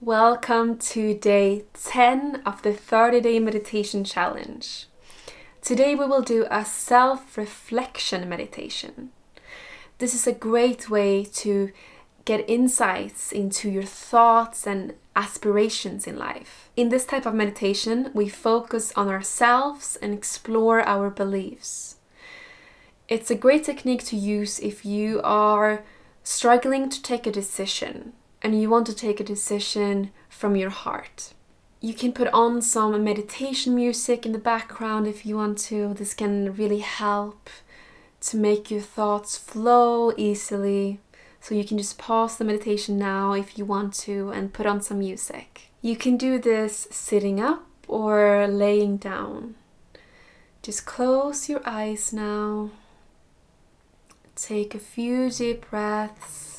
Welcome to day 10 of the 30-day meditation challenge. Today we will do a self-reflection meditation. This is a great way to get insights into your thoughts and aspirations in life. In this type of meditation, we focus on ourselves and explore our beliefs. It's a great technique to use if you are struggling to take a decision and you want to take a decision from your heart. You can put on some meditation music in the background if you want to. This can really help to make your thoughts flow easily. So you can just pause the meditation now if you want to and put on some music. You can do this sitting up or laying down. Just close your eyes now. Take a few deep breaths.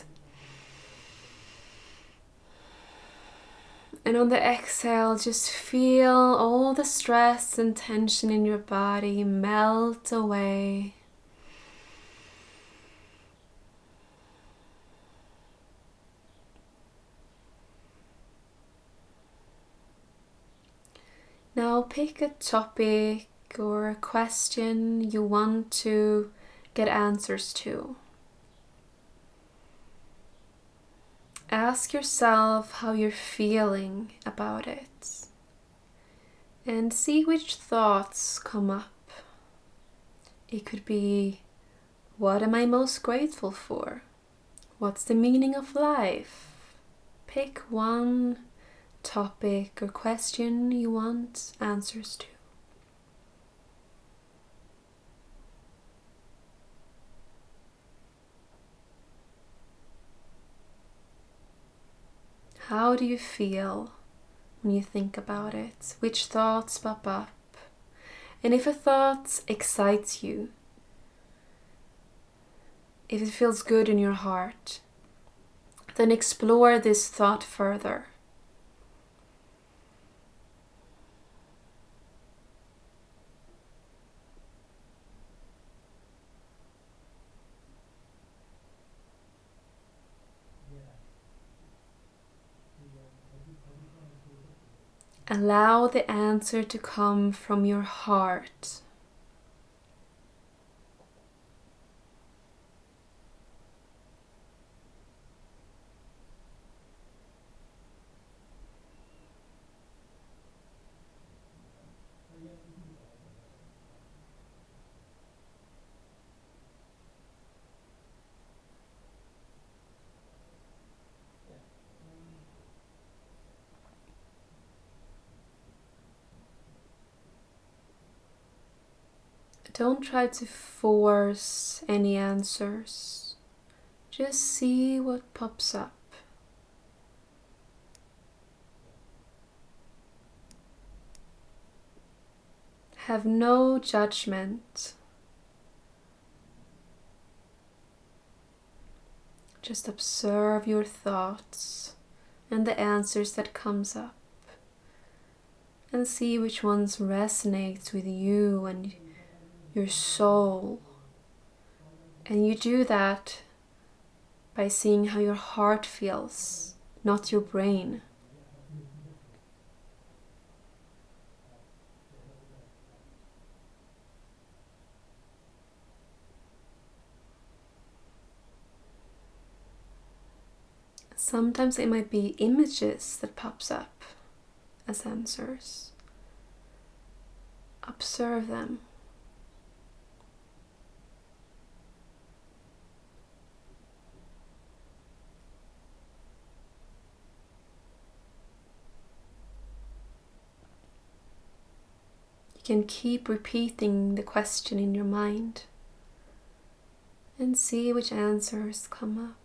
And on the exhale, just feel all the stress and tension in your body melt away. Now pick a topic or a question you want to get answers to. Ask yourself how you're feeling about it and see which thoughts come up. It could be, what am I most grateful for? What's the meaning of life? Pick one topic or question you want answers to. How do you feel when you think about it? Which thoughts pop up? And if a thought excites you, if it feels good in your heart, then explore this thought further. Allow the answer to come from your heart. Don't try to force any answers. Just see what pops up. Have no judgment. Just observe your thoughts and the answers that comes up and see which ones resonate with you and your soul. And you do that by seeing how your heart feels, not your brain. Sometimes it might be images that pops up as answers. Observe them. You can keep repeating the question in your mind and see which answers come up.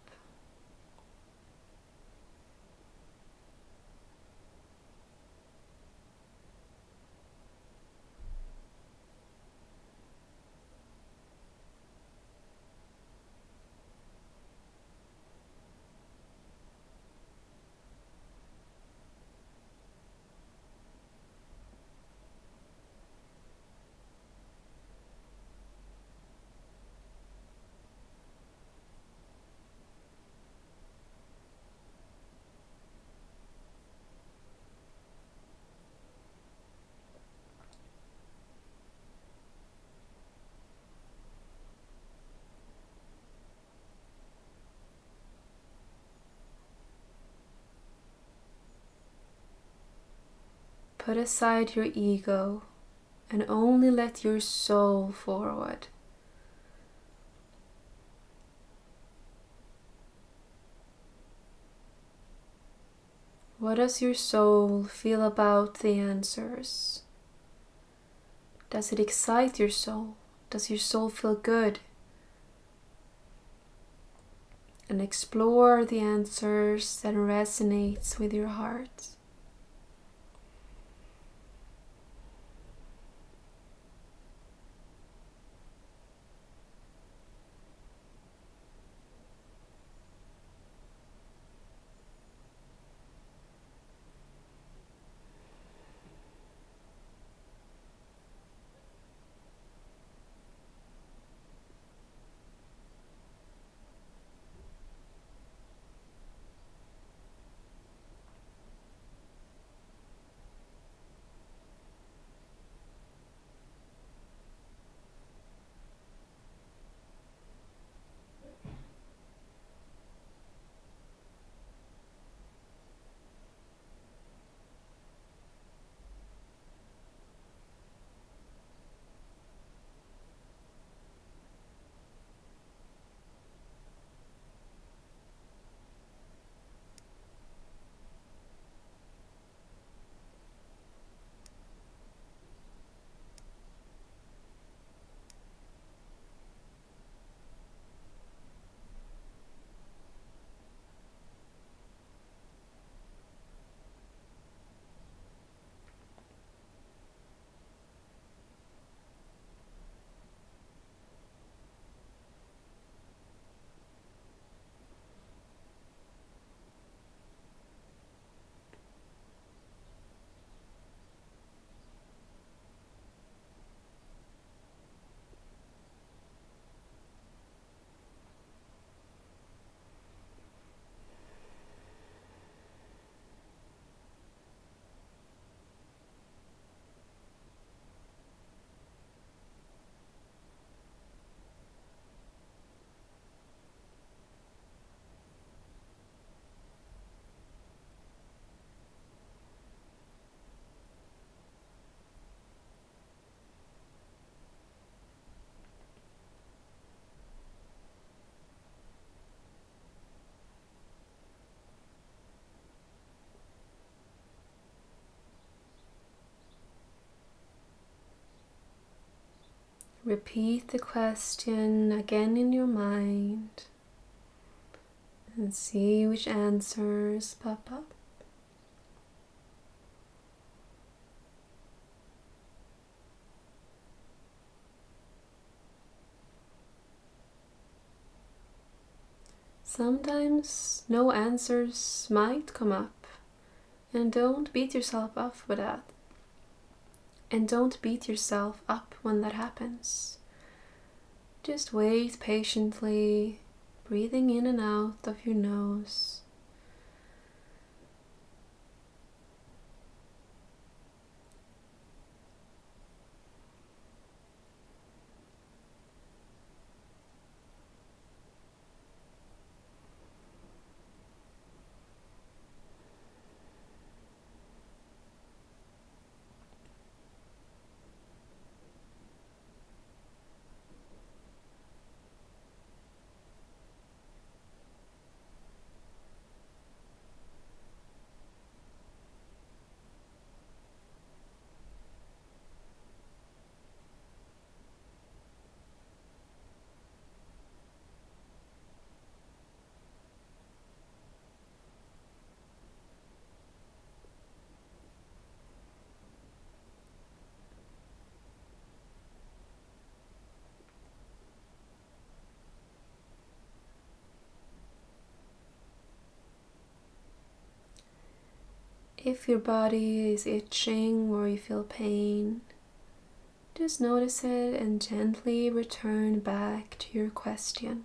put aside your ego and only let your soul forward. What does your soul feel about the answers? Does it excite your soul? Does your soul feel good? And explore the answers that resonates with your heart. Repeat the question again in your mind and see which answers pop up. Sometimes no answers might come up, and don't beat yourself up for that. And don't beat yourself up when that happens. Just wait patiently, breathing in and out of your nose. If your body is itching or you feel pain, just notice it and gently return back to your question.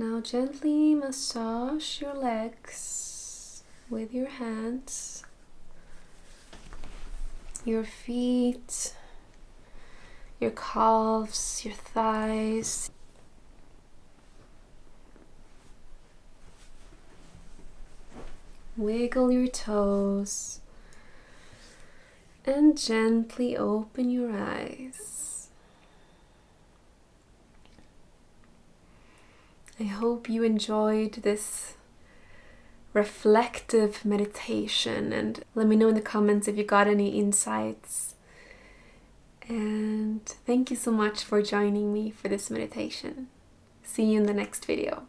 Now gently massage your legs with your hands, your feet, your calves, your thighs. Wiggle your toes and gently open your eyes. I hope you enjoyed this reflective meditation, and let me know in the comments if you got any insights. And thank you so much for joining me for this meditation. See you in the next video.